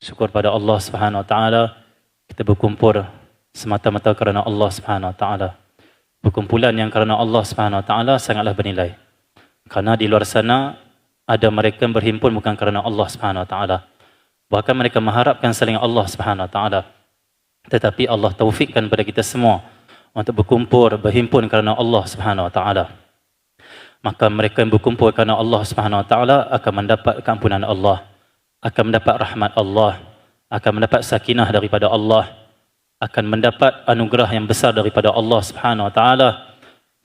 Syukur pada Allah Subhanahu Wa Taala, kita berkumpul semata-mata kerana Allah Subhanahu Wa Taala. Perkumpulan yang kerana Allah Subhanahu Wa Taala sangatlah bernilai. Kerana di luar sana ada mereka yang berhimpun bukan kerana Allah Subhanahu Wa Taala. Bahkan mereka mengharapkan selain Allah Subhanahu Wa Taala. Tetapi Allah taufikkan kepada kita semua untuk berkumpul, berhimpun kerana Allah Subhanahu Wa Taala. Maka mereka yang berkumpul kerana Allah Subhanahu Wa Taala akan mendapat keampunan Allah, akan mendapat rahmat Allah, akan mendapat sakinah daripada Allah, akan mendapat anugerah yang besar daripada Allah Subhanahu Wa Taala,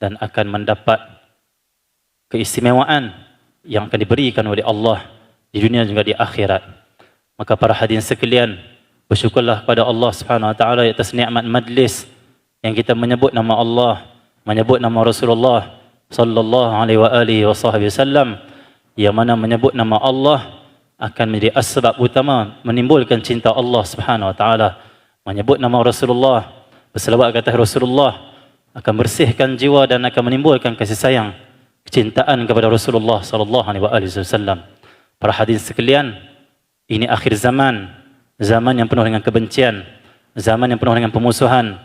dan akan mendapat keistimewaan yang akan diberikan oleh Allah di dunia juga di akhirat. Maka para hadirin sekalian, bersyukurlah kepada Allah Subhanahu Wa Taala atas nikmat majlis yang kita menyebut nama Allah, menyebut nama Rasulullah sallallahu alaihi wasallam, yang mana menyebut nama Allah akan menjadi asbab utama menimbulkan cinta Allah Subhanahu Wa Taala. Menyebut nama Rasulullah, berselawat ke atas Rasulullah akan bersihkan jiwa dan akan menimbulkan kasih sayang, kecintaan kepada Rasulullah sallallahu alaihi wasallam. Para hadirin sekalian, ini akhir zaman, zaman yang penuh dengan kebencian, zaman yang penuh dengan pemusuhan,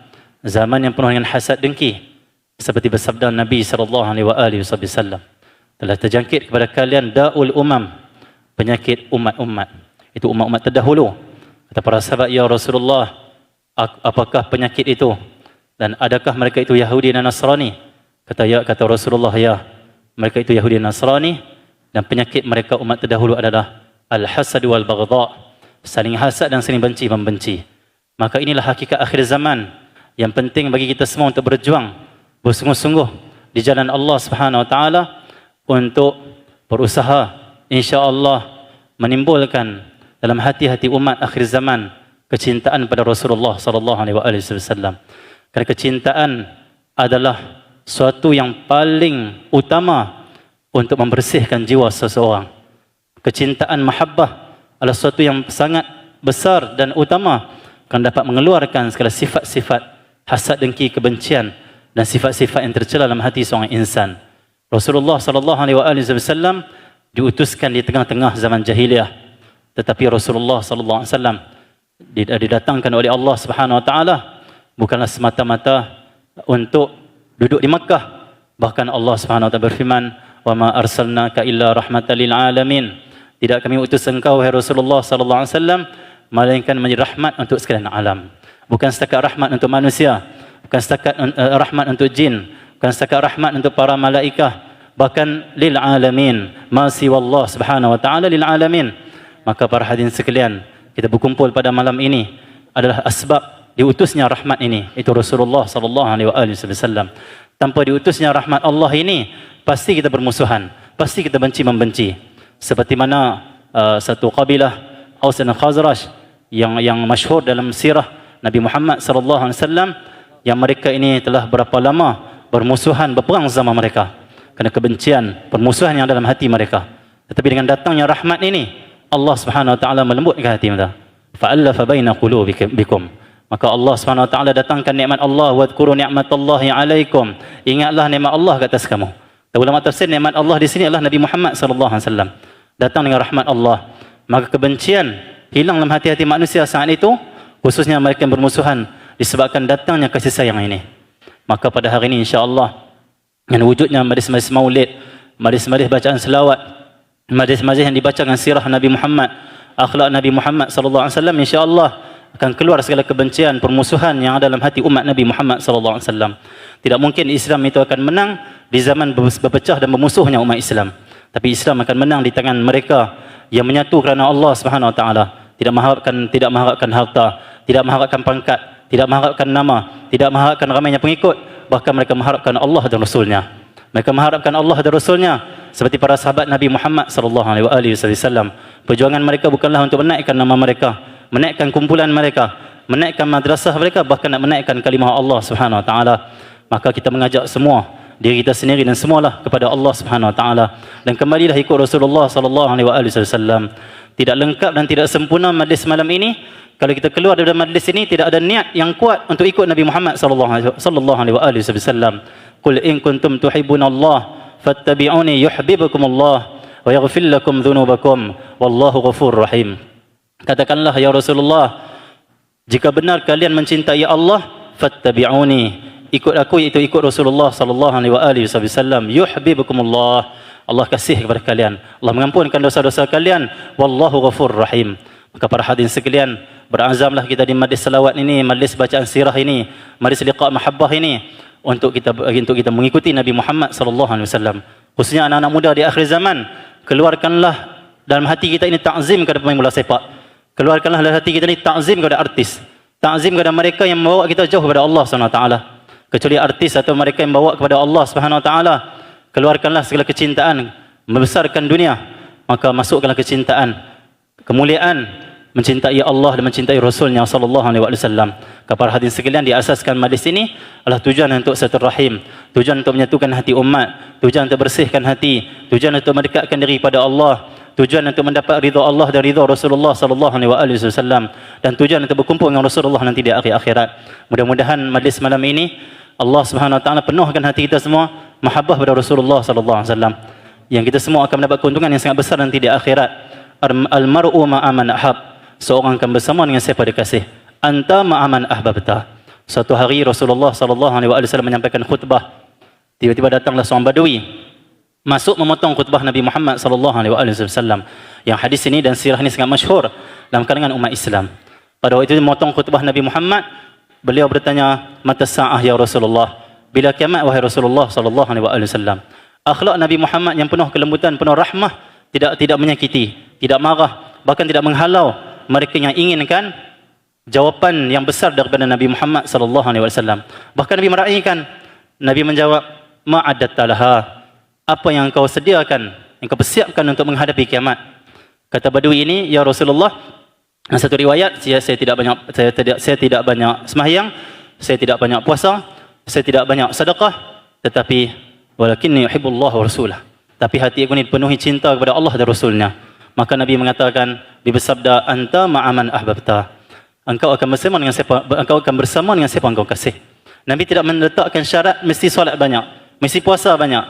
zaman yang penuh dengan hasad dengki. Seperti bersabda Nabi sallallahu alaihi wasallam, telah terjangkit kepada kalian daul umam, penyakit umat-umat. Itu umat-umat terdahulu. Kata para sahabat, ya Rasulullah, apakah penyakit itu? Dan adakah mereka itu Yahudi dan Nasrani? Kata Rasulullah, ya, mereka itu Yahudi dan Nasrani, dan penyakit mereka umat terdahulu adalah al-hasad wal baghdha, saling hasad dan saling benci membenci. Maka inilah hakikat akhir zaman yang penting bagi kita semua untuk berjuang bersungguh-sungguh di jalan Allah Subhanahu Wa Taala untuk berusaha insya-Allah menimbulkan dalam hati-hati umat akhir zaman kecintaan pada Rasulullah sallallahu alaihi wasallam. Kerana kecintaan adalah suatu yang paling utama untuk membersihkan jiwa seseorang. Kecintaan mahabbah adalah suatu yang sangat besar dan utama akan dapat mengeluarkan segala sifat-sifat hasad, dengki, kebencian dan sifat-sifat yang tercela dalam hati seorang insan. Rasulullah sallallahu alaihi wasallam diutuskan di tengah-tengah zaman jahiliyah, tetapi Rasulullah sallallahu alaihi wasallam didatangkan oleh Allah Subhanahu Wa Taala bukanlah semata-mata untuk duduk di Makkah. Bahkan Allah Subhanahu Wa Taala berfirman, "Wa ma arsalnaka illa rahmatan lil alamin." Tidak kami utus engkau wahai Rasulullah sallallahu alaihi wasallam melainkan menjadi rahmat untuk sekalian alam. Bukan setakat rahmat untuk manusia, bukan setakat rahmat untuk jin, bukan setakat rahmat untuk para malaikah, bahkan lil alamin, ma siwallah Subhanahu Wa Taala lil alamin. Maka para hadirin sekalian, kita berkumpul pada malam ini adalah asbab diutusnya rahmat ini, itu Rasulullah sallallahu alaihi wasallam. Tanpa diutusnya rahmat Allah ini, pasti kita bermusuhan, pasti kita benci membenci. Seperti mana satu kabilah Aus dan Khazraj yang masyhur dalam sirah Nabi Muhammad sallallahu alaihi wasallam, yang mereka ini telah berapa lama bermusuhan, berperang sama mereka kerana kebencian, permusuhan yang dalam hati mereka. Tetapi dengan datangnya rahmat ini, Allah Subhanahu Wa Taala melembutkan hati mereka. Fa'allafa baina qulubikum. Maka Allah Subhanahu Wa Taala datangkan nikmat Allah, wadhkuru ni'matallahi 'alaikum. Ingatlah nikmat Allah ke atas kamu. Ulama tafsir nikmat Allah di sini adalah Nabi Muhammad sallallahu alaihi wasallam. Datang dengan rahmat Allah, maka kebencian hilang dalam hati-hati manusia saat itu, khususnya mereka yang bermusuhan, disebabkan datangnya kasih sayang ini. Maka pada hari ini insya-Allah, dengan wujudnya majlis-majlis maulid, majlis-majlis bacaan selawat, majlis-majlis yang dibacakan sirah Nabi Muhammad, akhlak Nabi Muhammad sallallahu alaihi wasallam, insya-Allah akan keluar segala kebencian, permusuhan yang ada dalam hati umat Nabi Muhammad sallallahu alaihi wasallam. Tidak mungkin Islam itu akan menang di zaman berpecah dan bermusuhnya umat Islam. Tapi Islam akan menang di tangan mereka yang menyatu kerana Allah Subhanahu Wa Taala, tidak mengharapkan harta, tidak mengharapkan pangkat, tidak mengharapkan nama, tidak mengharapkan ramainya pengikut, bahkan mereka mengharapkan Allah dan Rasulnya. Mereka mengharapkan Allah dan Rasulnya seperti para sahabat Nabi Muhammad sallallahu alaihi wasallam. Perjuangan mereka bukanlah untuk menaikkan nama mereka, menaikkan kumpulan mereka, menaikkan madrasah mereka, bahkan nak menaikkan kalimah Allah Subhanahu Wa Taala. Maka kita mengajak semua, diri kita sendiri dan semualah kepada Allah Subhanahu Wa Taala, dan kembalilah ikut Rasulullah sallallahu alaihi wasallam. Tidak lengkap dan tidak sempurna majlis malam ini kalau kita keluar dari majlis ini tidak ada niat yang kuat untuk ikut Nabi Muhammad sallallahu alaihi wasallam. Qul in kuntum tuhibbunallah fattabi'uni yuhibbukumullah wa yaghfir lakum dhunubakum wallahu ghafurur rahim. Katakanlah ya Rasulullah, jika benar kalian mencintai Allah, fattabi'uni, ikut aku, iaitu ikut Rasulullah sallallahu alaihi wasallam. Yuhibbukumullah, Allah kasih kepada kalian, Allah mengampunkan dosa-dosa kalian, wallahu ghafurur rahim. Maka para hadirin sekalian, berazamlah kita di majlis selawat ini, majlis bacaan sirah ini, majlis liqa mahabbah ini, untuk kita mengikuti Nabi Muhammad sallallahu alaihi wasallam. Khususnya anak-anak muda di akhir zaman, keluarkanlah dalam hati kita ini ta'zim kepada pemain bola sepak. Keluarkanlah dalam hati kita ini ta'zim kepada artis, ta'zim kepada mereka yang membawa kita jauh kepada Allah Subhanahu wa taala. Kecuali artis atau mereka yang membawa kepada Allah Subhanahu wa taala, keluarkanlah segala kecintaan, membesarkan dunia, maka masukkanlah kecintaan, kemuliaan, mencintai Allah dan mencintai Rasulnya sallallahu alaihi wasallam. Kepada hadirin sekalian, diasaskan majlis ini adalah tujuan untuk silaturahim, tujuan untuk menyatukan hati umat, tujuan untuk bersihkan hati, tujuan untuk mendekatkan diri pada Allah, tujuan untuk mendapat ridha Allah dan ridha Rasulullah sallallahu alaihi wasallam, dan tujuan untuk berkumpul dengan Rasulullah nanti di akhir akhirat. Mudah-mudahan majlis malam ini Allah Subhanahu wa taala penuhkan hati kita semua mahabbah pada Rasulullah sallallahu alaihi wasallam, yang kita semua akan mendapat keuntungan yang sangat besar nanti di akhirat. Al-mar'u ma'a man ahab, seorang akan bersama dengan siapa dia kasih. Anta ma'a man ahbabta. Suatu hari Rasulullah sallallahu alaihi wasallam menyampaikan khutbah. Tiba-tiba datanglah seorang badui masuk memotong khutbah Nabi Muhammad sallallahu alaihi wasallam. Yang hadis ini dan sirah ini sangat masyhur dalam kalangan umat Islam. Pada waktu itu memotong khutbah Nabi Muhammad, beliau bertanya, "Mata sa'ah ya Rasulullah?" Bila kiamat wahai Rasulullah sallallahu alaihi wasallam. Akhlak Nabi Muhammad yang penuh kelembutan, penuh rahmah, tidak menyakiti, tidak marah, bahkan tidak menghalau mereka yang inginkan jawapan yang besar daripada Nabi Muhammad sallallahu alaihi wasallam. Bahkan Nabi meraihkan, Nabi menjawab, "Ma'adatta laha." Apa yang kau sediakan, yang kau persiapkan untuk menghadapi kiamat? Kata badui ini, "Ya Rasulullah, satu riwayat, saya tidak banyak sembahyang, saya tidak banyak puasa, saya tidak banyak sedekah, tetapi walakinni yuhibbullah wa rasulah." Tapi hati aku ini penuhi cinta kepada Allah dan Rasulnya. Maka Nabi mengatakan, bersabda, "Anta ma'aman ahbabta." Engkau akan bersama dengan siapa engkau kasih. Nabi tidak meletakkan syarat mesti solat banyak, mesti puasa banyak.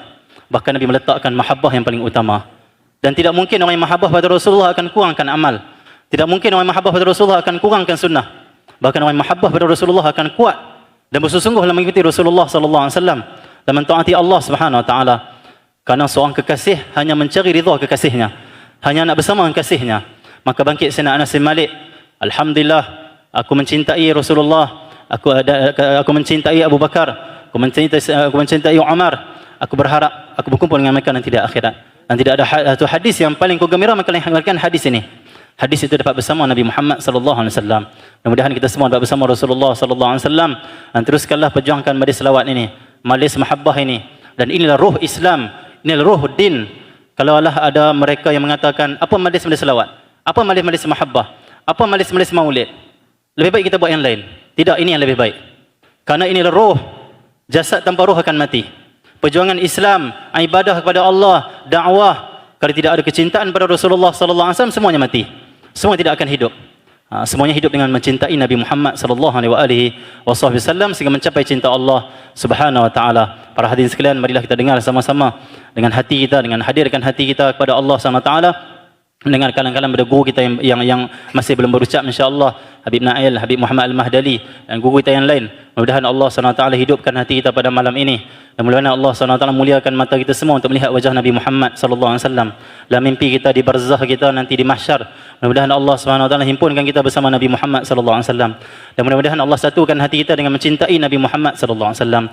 Bahkan Nabi meletakkan mahabbah yang paling utama. Dan tidak mungkin orang yang mahabbah pada Rasulullah akan kurangkan amal. Tidak mungkin orang yang mahabbah pada Rasulullah akan kurangkan sunnah. Bahkan orang yang mahabbah pada Rasulullah akan kuat dan bersungguh-sungguh dalam mengikuti Rasulullah sallallahu alaihi wasallam dan mentaati Allah Subhanahu wa taala. Karena seorang kekasih hanya mencari ridha kekasihnya, hanya nak bersama dengan kasihnya. Maka bangkit Sayyidina Anas bin Malik, "Alhamdulillah, aku mencintai Rasulullah, aku mencintai Abu Bakar, aku mencintai Umar. Aku berharap aku berkumpul dengan mereka nanti di akhirat." Dan tidak ada satu hadis yang paling kegembira melainkan hadis ini. Hadis itu dapat bersama Nabi Muhammad sallallahu alaihi wasallam. Mudah-mudahan kita semua dapat bersama Rasulullah sallallahu alaihi wasallam, dan teruskanlah perjuangkan majlis selawat ini, majlis mahabbah ini. Dan inilah ruh Islam, inilah ruh din. Kalau ada mereka yang mengatakan, apa majlis selawat? Apa majlis mahabbah? Apa majlis maulid? Lebih baik kita buat yang lain. Tidak, ini yang lebih baik. Karena inilah ruh. Jasad tanpa ruh akan mati. Perjuangan Islam, ibadah kepada Allah, dakwah, kalau tidak ada kecintaan pada Rasulullah sallallahu alaihi wasallam, semuanya mati. Semua tidak akan hidup. Semuanya hidup dengan mencintai Nabi Muhammad sallallahu alaihi wasallam sehingga mencapai cinta Allah Subhanahu wa taala. Para hadirin sekalian, marilah kita dengar sama-sama dengan hati kita, dengan hadirkan hati kita kepada Allah Subhanahu wa taala. Mendengar kalam-kalam daripada guru kita yang masih belum berucap, insya-Allah, Habib Nail, Habib Muhammad Al-Mahdali, dan guru kita yang lain. Mudah-mudahan Allah Subhanahu wa taala hidupkan hati kita pada malam ini. Dan mudah-mudahan Allah Subhanahu wa taala muliakan mata kita semua untuk melihat wajah Nabi Muhammad sallallahu alaihi wasallam. Dalam mimpi kita di barzakh kita nanti di mahsyar. Mudah-mudahan Allah Subhanahu wa taala himpunkan kita bersama Nabi Muhammad sallallahu alaihi wasallam. Dan mudah-mudahan Allah satukan hati kita dengan mencintai Nabi Muhammad sallallahu alaihi wasallam.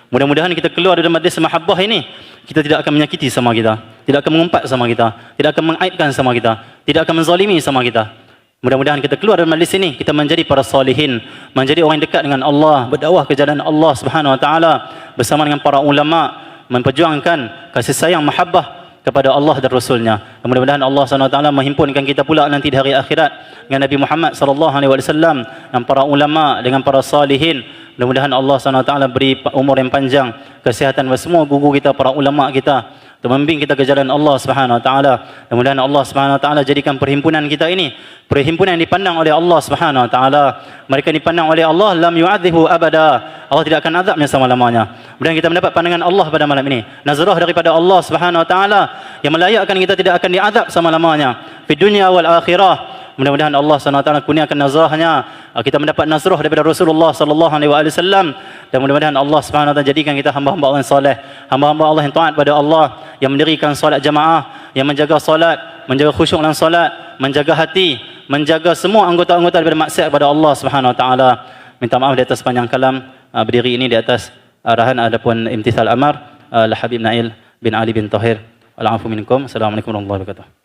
Mudah-mudahan kita keluar dari majlis mahabbah ini, kita tidak akan menyakiti sama kita, tidak akan mengumpat sama kita, tidak akan mengaibkan sama kita, tidak akan menzalimi sama kita. Mudah-mudahan kita keluar dari majlis ini, kita menjadi para salihin, menjadi orang yang dekat dengan Allah, berdakwah ke jalan Allah Subhanahu wa taala bersama dengan para ulama, memperjuangkan kasih sayang mahabbah kepada Allah dan Rasulnya. Dan mudah-mudahan Allah Subhanahu wa taala menghimpunkan kita pula nanti di hari akhirat dengan Nabi Muhammad sallallahu alaihi wasallam, dengan para ulama, dengan para salihin. Mudah-mudahan Allah Subhanahu wa taala beri umur yang panjang, kesihatan kepada semua guru kita, para ulama kita, untuk membimbing kita ke jalan Allah Subhanahu wa taala. Dan mudah-mudahan Allah Subhanahu wa taala jadikan perhimpunan kita ini perhimpunan yang dipandang oleh Allah Subhanahu wa taala. Mereka dipandang oleh Allah lam yu'adzibu abada. Allah tidak akan azabnya selama-lamanya. Mudah-mudahan kita mendapat pandangan Allah pada malam ini. Nazarah daripada Allah Subhanahu wa taala yang melayakkan kita tidak akan diazab selama-lamanya di dunia wal akhirah. Mudah-mudahan Allah SWT kurniakan nazrahnya, kita mendapat nazrah daripada Rasulullah SAW, dan mudah-mudahan Allah SWT jadikan kita hamba-hamba Allah yang soleh, hamba-hamba Allah yang taat pada Allah, yang mendirikan solat jamaah, yang menjaga solat, menjaga khusyuk dalam solat, menjaga hati, menjaga semua anggota-anggota daripada maksiat kepada Allah SWT. Minta maaf di atas panjang kalam berdiri ini di atas arahan adapun imtithal amar Habib Nail bin Ali bin Tahir. Al-afu minkum. Assalamualaikum warahmatullahi wabarakatuh.